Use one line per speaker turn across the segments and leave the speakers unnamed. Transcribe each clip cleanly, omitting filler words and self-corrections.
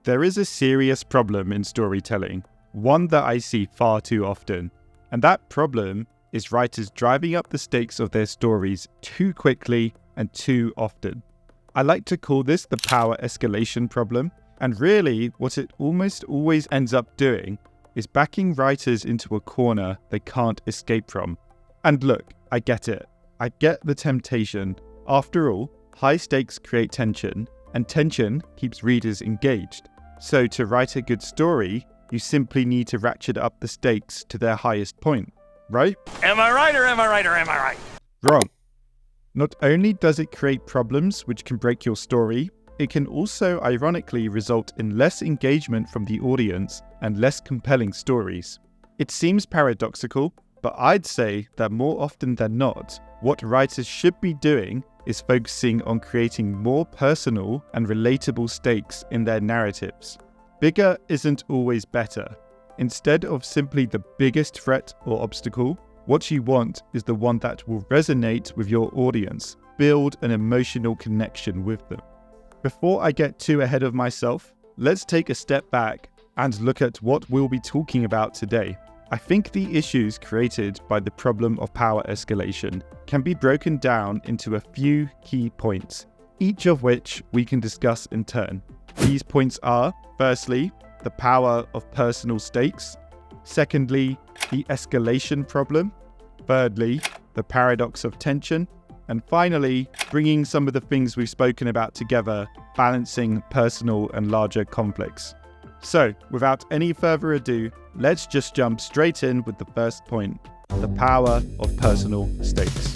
There is a serious problem in storytelling, one that I see far too often. And that problem is writers driving up the stakes of their stories too quickly and too often. I like to call this the power escalation problem. And really, what it almost always ends up doing is backing writers into a corner they can't escape from. And look, I get it. I get the temptation. After all, high stakes create tension, and tension keeps readers engaged. So to write a good story, you simply need to ratchet up the stakes to their highest point, right?
Am I right or am I right or am I right?
Wrong. Not only does it create problems which can break your story, it can also ironically result in less engagement from the audience and less compelling stories. It seems paradoxical, but I'd say that more often than not, what writers should be doing is focusing on creating more personal and relatable stakes in their narratives. Bigger isn't always better. Instead of simply the biggest threat or obstacle, what you want is the one that will resonate with your audience, build an emotional connection with them. Before I get too ahead of myself, let's take a step back and look at what we'll be talking about today. I think the issues created by the problem of power escalation can be broken down into a few key points, each of which we can discuss in turn. These points are, firstly, the power of personal stakes. Secondly, the escalation problem. Thirdly, the paradox of tension. And finally, bringing some of the things we've spoken about together, balancing personal and larger conflicts. So, without any further ado, let's just jump straight in with the first point, the power of personal stakes.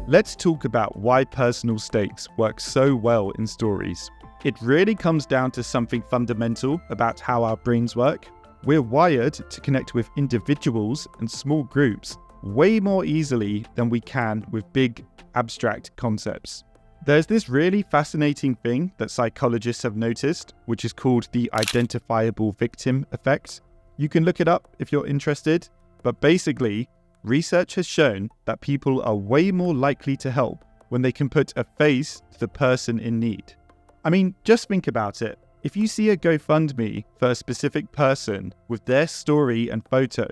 Let's talk about why personal stakes work so well in stories. It really comes down to something fundamental about how our brains work. We're wired to connect with individuals and small groups way more easily than we can with big, abstract concepts. There's this really fascinating thing that psychologists have noticed, which is called the identifiable victim effect. You can look it up if you're interested, but basically, research has shown that people are way more likely to help when they can put a face to the person in need. I mean, just think about it. If you see a GoFundMe for a specific person with their story and photo,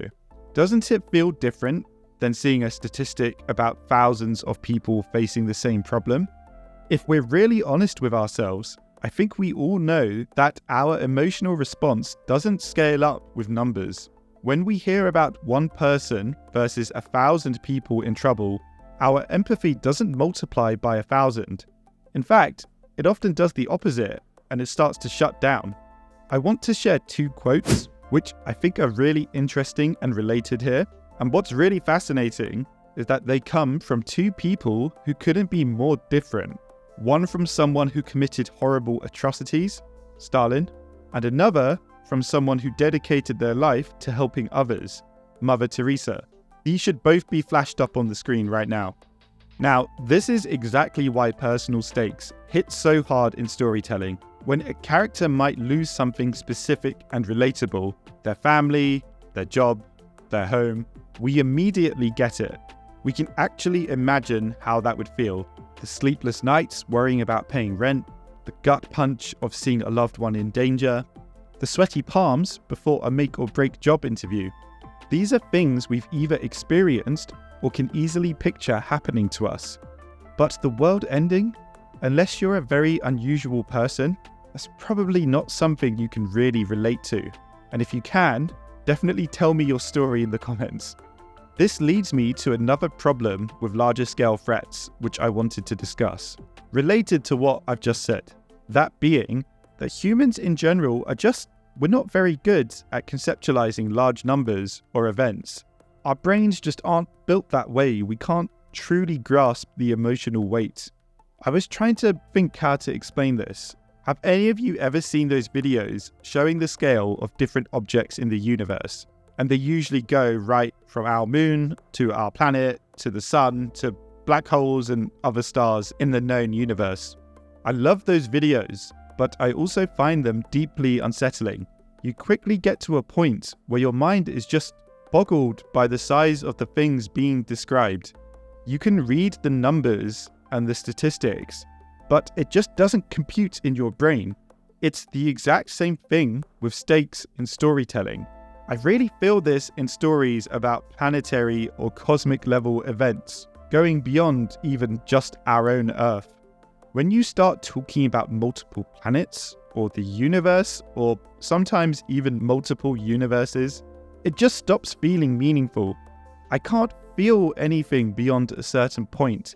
doesn't it feel different than seeing a statistic about thousands of people facing the same problem? If we're really honest with ourselves, I think we all know that our emotional response doesn't scale up with numbers. When we hear about one person versus 1,000 people in trouble, our empathy doesn't multiply by 1,000. In fact, it often does the opposite, and it starts to shut down. I want to share two quotes, which I think are really interesting and related here. And what's really fascinating is that they come from two people who couldn't be more different. One from someone who committed horrible atrocities, Stalin, and another from someone who dedicated their life to helping others, Mother Teresa. These should both be flashed up on the screen right now. Now, this is exactly why personal stakes hit so hard in storytelling. When a character might lose something specific and relatable, their family, their job, their home, we immediately get it. We can actually imagine how that would feel. The sleepless nights worrying about paying rent, the gut punch of seeing a loved one in danger, the sweaty palms before a make or break job interview. These are things we've either experienced or can easily picture happening to us. But the world ending, unless you're a very unusual person, that's probably not something you can really relate to. And if you can, definitely tell me your story in the comments. This leads me to another problem with larger scale threats, which I wanted to discuss, related to what I've just said. That being that humans in general we're not very good at conceptualizing large numbers or events. Our brains just aren't built that way. We can't truly grasp the emotional weight. I was trying to think how to explain this. Have any of you ever seen those videos showing the scale of different objects in the universe? And they usually go right from our moon to our planet to the sun to black holes and other stars in the known universe. I love those videos, but I also find them deeply unsettling. You quickly get to a point where your mind is just boggled by the size of the things being described. You can read the numbers and the statistics, but it just doesn't compute in your brain. It's the exact same thing with stakes in storytelling. I really feel this in stories about planetary or cosmic level events, going beyond even just our own Earth. When you start talking about multiple planets, or the universe, or sometimes even multiple universes, it just stops feeling meaningful. I can't feel anything beyond a certain point.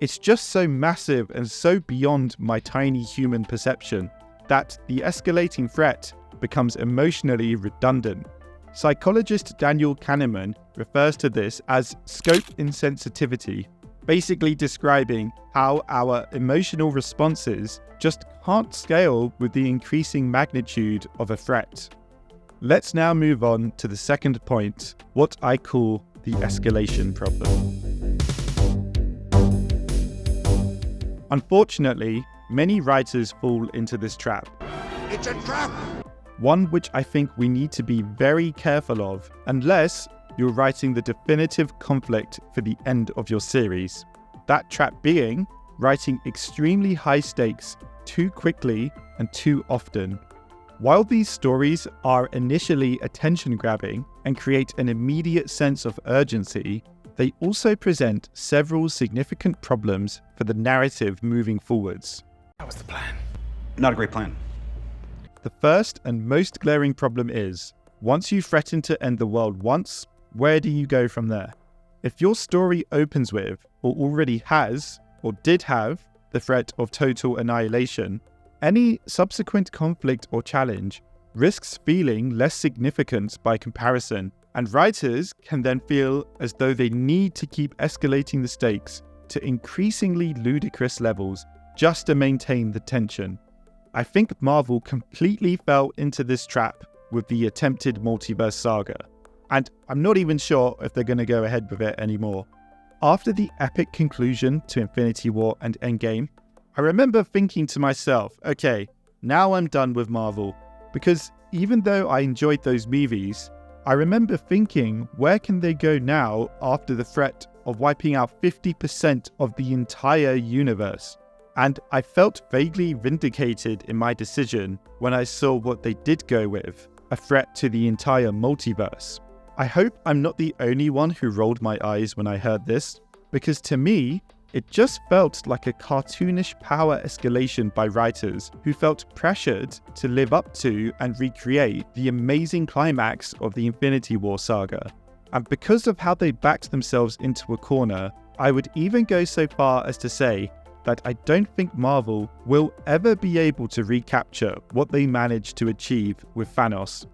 It's just so massive and so beyond my tiny human perception that the escalating threat becomes emotionally redundant. Psychologist Daniel Kahneman refers to this as scope insensitivity, basically describing how our emotional responses just can't scale with the increasing magnitude of a threat. Let's now move on to the second point, what I call the escalation problem. Unfortunately, many writers fall into this trap.
It's a trap!
One which I think we need to be very careful of, unless you're writing the definitive conflict for the end of your series. That trap being writing extremely high stakes too quickly and too often. While these stories are initially attention-grabbing and create an immediate sense of urgency, they also present several significant problems for the narrative moving forwards.
That was the plan.
Not a great plan.
The first and most glaring problem is, once you threaten to end the world once, where do you go from there? If your story opens with, or already has, or did have, the threat of total annihilation, any subsequent conflict or challenge risks feeling less significant by comparison, and writers can then feel as though they need to keep escalating the stakes to increasingly ludicrous levels just to maintain the tension. I think Marvel completely fell into this trap with the attempted multiverse saga, and I'm not even sure if they're going to go ahead with it anymore. After the epic conclusion to Infinity War and Endgame, I remember thinking to myself, okay, now I'm done with Marvel, because even though I enjoyed those movies, I remember thinking, where can they go now after the threat of wiping out 50% of the entire universe? And I felt vaguely vindicated in my decision when I saw what they did go with, a threat to the entire multiverse. I hope I'm not the only one who rolled my eyes when I heard this, because to me, it just felt like a cartoonish power escalation by writers who felt pressured to live up to and recreate the amazing climax of the Infinity War saga. And because of how they backed themselves into a corner, I would even go so far as to say that I don't think Marvel will ever be able to recapture what they managed to achieve with Thanos.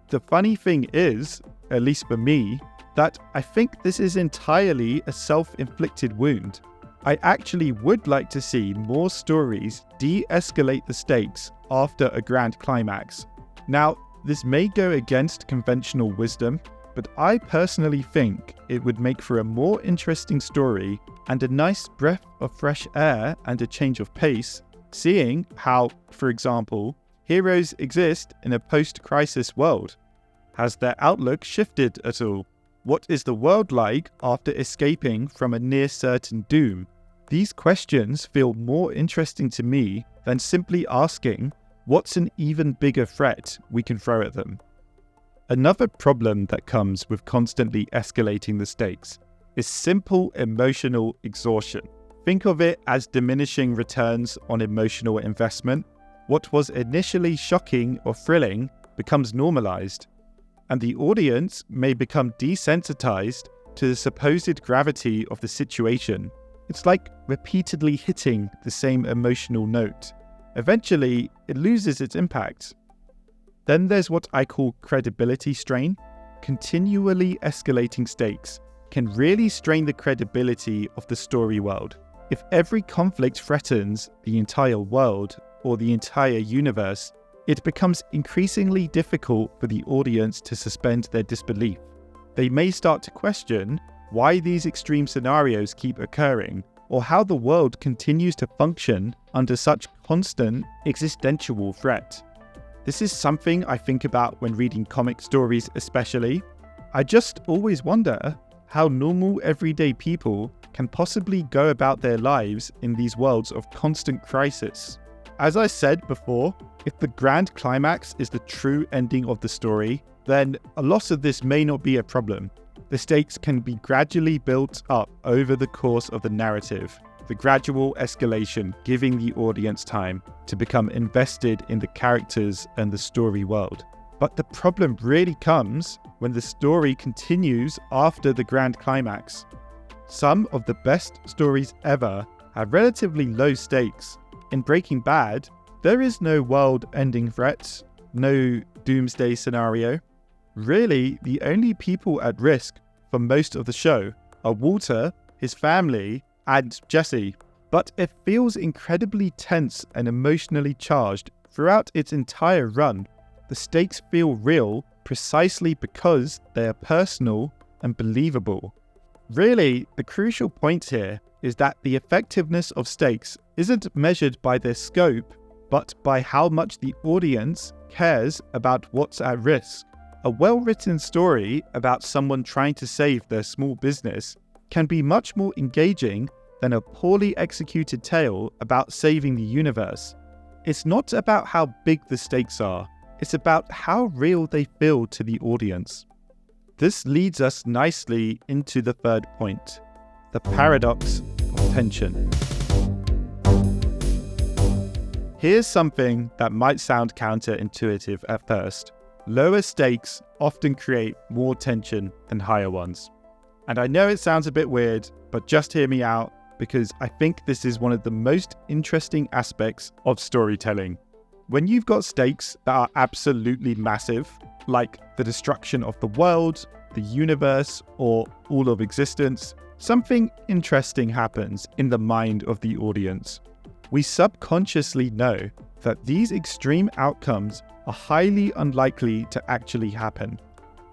The funny thing is, at least for me, that I think this is entirely a self-inflicted wound. I actually would like to see more stories de-escalate the stakes after a grand climax. Now, this may go against conventional wisdom, but I personally think it would make for a more interesting story and a nice breath of fresh air and a change of pace, seeing how, for example, heroes exist in a post-crisis world. Has their outlook shifted at all? What is the world like after escaping from a near-certain doom? These questions feel more interesting to me than simply asking, what's an even bigger threat we can throw at them? Another problem that comes with constantly escalating the stakes is simple emotional exhaustion. Think of it as diminishing returns on emotional investment. What was initially shocking or thrilling becomes normalized, and the audience may become desensitized to the supposed gravity of the situation. It's like repeatedly hitting the same emotional note. Eventually, it loses its impact. Then there's what I call credibility strain. Continually escalating stakes can really strain the credibility of the story world. If every conflict threatens the entire world or the entire universe, it becomes increasingly difficult for the audience to suspend their disbelief. They may start to question why these extreme scenarios keep occurring, or how the world continues to function under such constant existential threat. This is something I think about when reading comic stories especially. I just always wonder, how normal everyday people can possibly go about their lives in these worlds of constant crisis. As I said before, if the grand climax is the true ending of the story, then a loss of this may not be a problem. The stakes can be gradually built up over the course of the narrative, the gradual escalation giving the audience time to become invested in the characters and the story world. But the problem really comes when the story continues after the grand climax. Some of the best stories ever have relatively low stakes. In Breaking Bad, there is no world-ending threat, no doomsday scenario. Really, the only people at risk for most of the show are Walter, his family, and Jesse. But it feels incredibly tense and emotionally charged throughout its entire run. The stakes feel real precisely because they are personal and believable. Really, the crucial point here is that the effectiveness of stakes isn't measured by their scope, but by how much the audience cares about what's at risk. A well-written story about someone trying to save their small business can be much more engaging than a poorly executed tale about saving the universe. It's not about how big the stakes are, it's about how real they feel to the audience. This leads us nicely into the third point, the paradox of tension. Here's something that might sound counterintuitive at first. Lower stakes often create more tension than higher ones. And I know it sounds a bit weird, but just hear me out, because I think this is one of the most interesting aspects of storytelling. When you've got stakes that are absolutely massive, like the destruction of the world, the universe, or all of existence, something interesting happens in the mind of the audience. We subconsciously know that these extreme outcomes are highly unlikely to actually happen,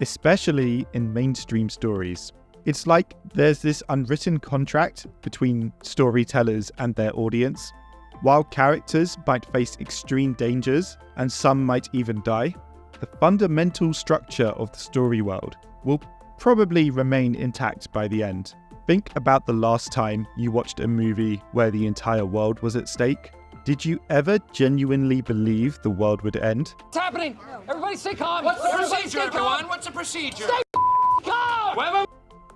especially in mainstream stories. It's like there's this unwritten contract between storytellers and their audience. While characters might face extreme dangers and some might even die, the fundamental structure of the story world will probably remain intact by the end. Think about the last time you watched a movie where the entire world was at stake. Did you ever genuinely believe the world would end?
What's happening? Everybody stay calm.
What's the procedure, everyone? What's the procedure?
Stay calm!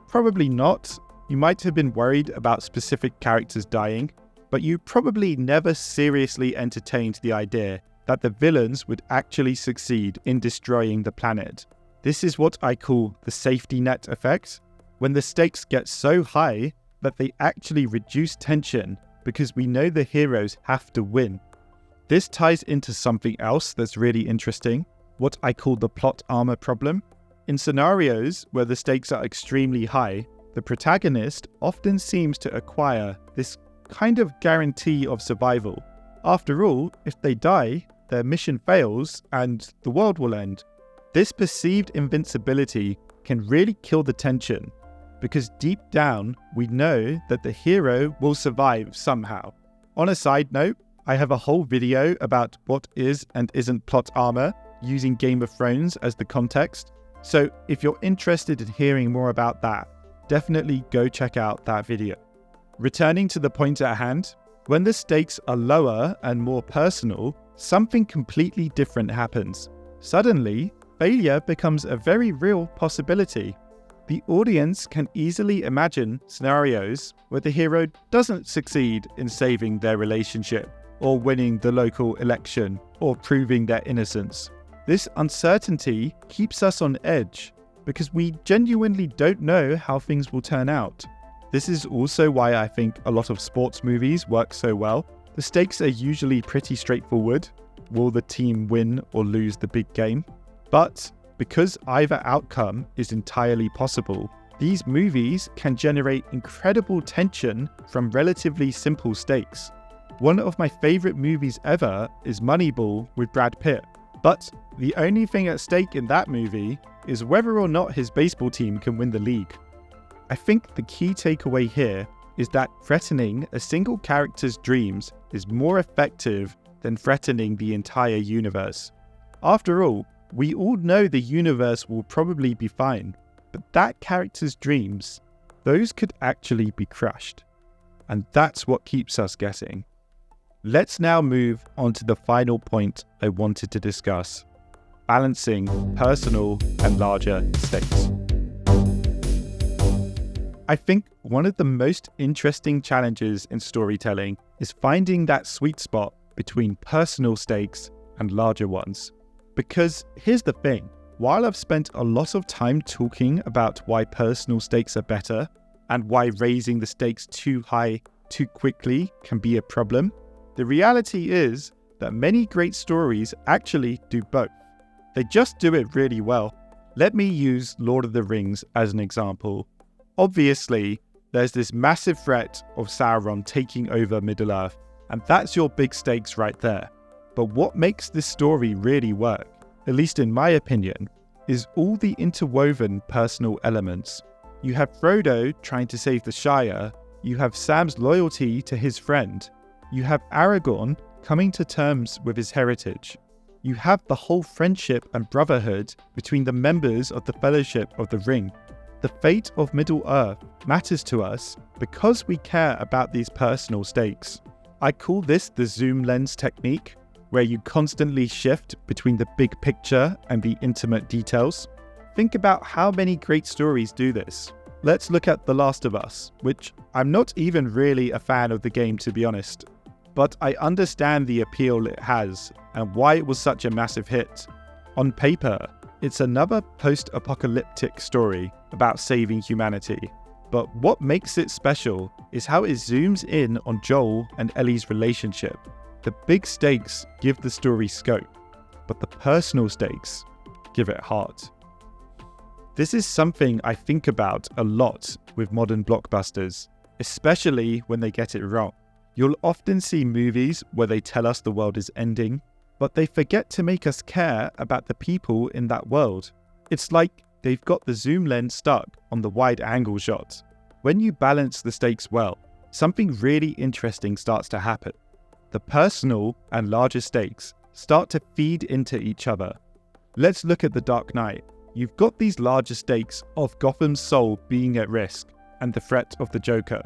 Probably not. You might have been worried about specific characters dying, but you probably never seriously entertained the idea that the villains would actually succeed in destroying the planet. This is what I call the safety net effect, when the stakes get so high that they actually reduce tension because we know the heroes have to win. This ties into something else that's really interesting, what I call the plot armor problem. In scenarios where the stakes are extremely high, the protagonist often seems to acquire this kind of guarantee of survival. After all, if they die, their mission fails and the world will end. This perceived invincibility can really kill the tension, because deep down we know that the hero will survive somehow. On a side note, I have a whole video about what is and isn't plot armor using Game of Thrones as the context. So if you're interested in hearing more about that, definitely go check out that video. Returning to the point at hand, when the stakes are lower and more personal, something completely different happens. Suddenly, failure becomes a very real possibility. The audience can easily imagine scenarios where the hero doesn't succeed in saving their relationship, or winning the local election, or proving their innocence. This uncertainty keeps us on edge, because we genuinely don't know how things will turn out. This is also why I think a lot of sports movies work so well. The stakes are usually pretty straightforward. Will the team win or lose the big game? But because either outcome is entirely possible, these movies can generate incredible tension from relatively simple stakes. One of my favorite movies ever is Moneyball with Brad Pitt. But the only thing at stake in that movie is whether or not his baseball team can win the league. I think the key takeaway here is that threatening a single character's dreams is more effective than threatening the entire universe. After all, we all know the universe will probably be fine. But that character's dreams, those could actually be crushed. And that's what keeps us guessing. Let's now move on to the final point I wanted to discuss: balancing personal and larger stakes. I think one of the most interesting challenges in storytelling is finding that sweet spot between personal stakes and larger ones. Because here's the thing, while I've spent a lot of time talking about why personal stakes are better and why raising the stakes too high too quickly can be a problem, the reality is that many great stories actually do both. They just do it really well. Let me use Lord of the Rings as an example. Obviously, there's this massive threat of Sauron taking over Middle-earth, and that's your big stakes right there. But what makes this story really work, at least in my opinion, is all the interwoven personal elements. You have Frodo trying to save the Shire, you have Sam's loyalty to his friend, you have Aragorn coming to terms with his heritage, you have the whole friendship and brotherhood between the members of the Fellowship of the Ring. The fate of Middle-earth matters to us because we care about these personal stakes. I call this the zoom lens technique, where you constantly shift between the big picture and the intimate details. Think about how many great stories do this. Let's look at The Last of Us, which I'm not even really a fan of the game, to be honest, but I understand the appeal it has and why it was such a massive hit. On paper, it's another post-apocalyptic story about saving humanity. But what makes it special is how it zooms in on Joel and Ellie's relationship. The big stakes give the story scope, but the personal stakes give it heart. This is something I think about a lot with modern blockbusters, especially when they get it wrong. You'll often see movies where they tell us the world is ending, but they forget to make us care about the people in that world. It's like they've got the zoom lens stuck on the wide angle shot. When you balance the stakes well, something really interesting starts to happen. The personal and larger stakes start to feed into each other. Let's look at The Dark Knight. You've got these larger stakes of Gotham's soul being at risk and the threat of the Joker,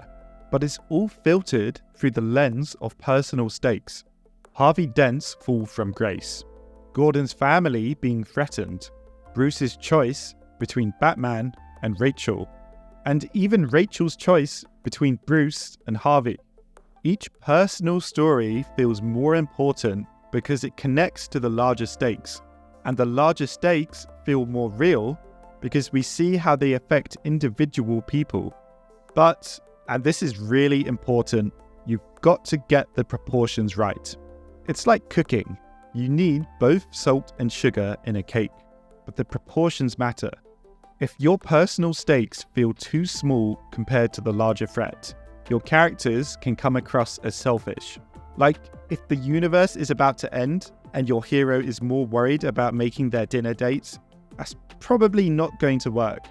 but it's all filtered through the lens of personal stakes. Harvey Dent's fall from grace, Gordon's family being threatened, Bruce's choice between Batman and Rachel, and even Rachel's choice between Bruce and Harvey. Each personal story feels more important because it connects to the larger stakes, and the larger stakes feel more real because we see how they affect individual people. But, and this is really important, you've got to get the proportions right. It's like cooking. You need both salt and sugar in a cake, but the proportions matter. If your personal stakes feel too small compared to the larger threat, your characters can come across as selfish. Like, if the universe is about to end and your hero is more worried about making their dinner dates, that's probably not going to work.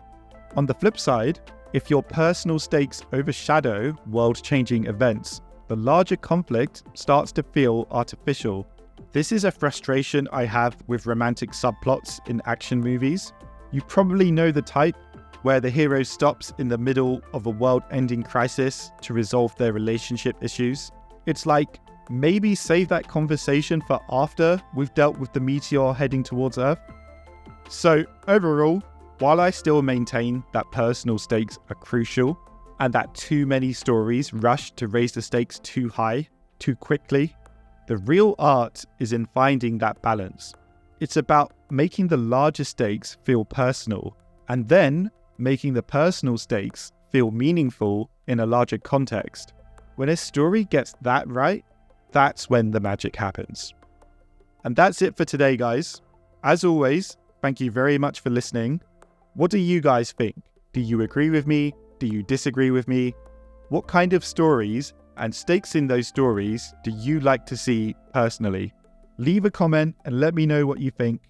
On the flip side, if your personal stakes overshadow world-changing events, the larger conflict starts to feel artificial. This is a frustration I have with romantic subplots in action movies. You probably know the type, where the hero stops in the middle of a world-ending crisis to resolve their relationship issues. It's like, maybe save that conversation for after we've dealt with the meteor heading towards Earth. So overall, while I still maintain that personal stakes are crucial, and that too many stories rush to raise the stakes too high, too quickly, the real art is in finding that balance. It's about making the larger stakes feel personal, and then making the personal stakes feel meaningful in a larger context. When a story gets that right, that's when the magic happens. And that's it for today, guys. As always, thank you very much for listening. What do you guys think? Do you agree with me? Do you disagree with me? What kind of stories and stakes in those stories do you like to see personally? Leave a comment and let me know what you think.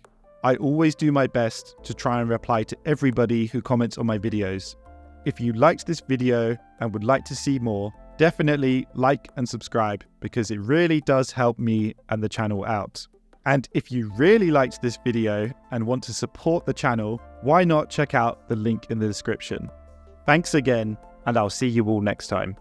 I always do my best to try and reply to everybody who comments on my videos. If you liked this video and would like to see more, definitely like and subscribe because it really does help me and the channel out. And if you really liked this video and want to support the channel, why not check out the link in the description. Thanks again, and I'll see you all next time.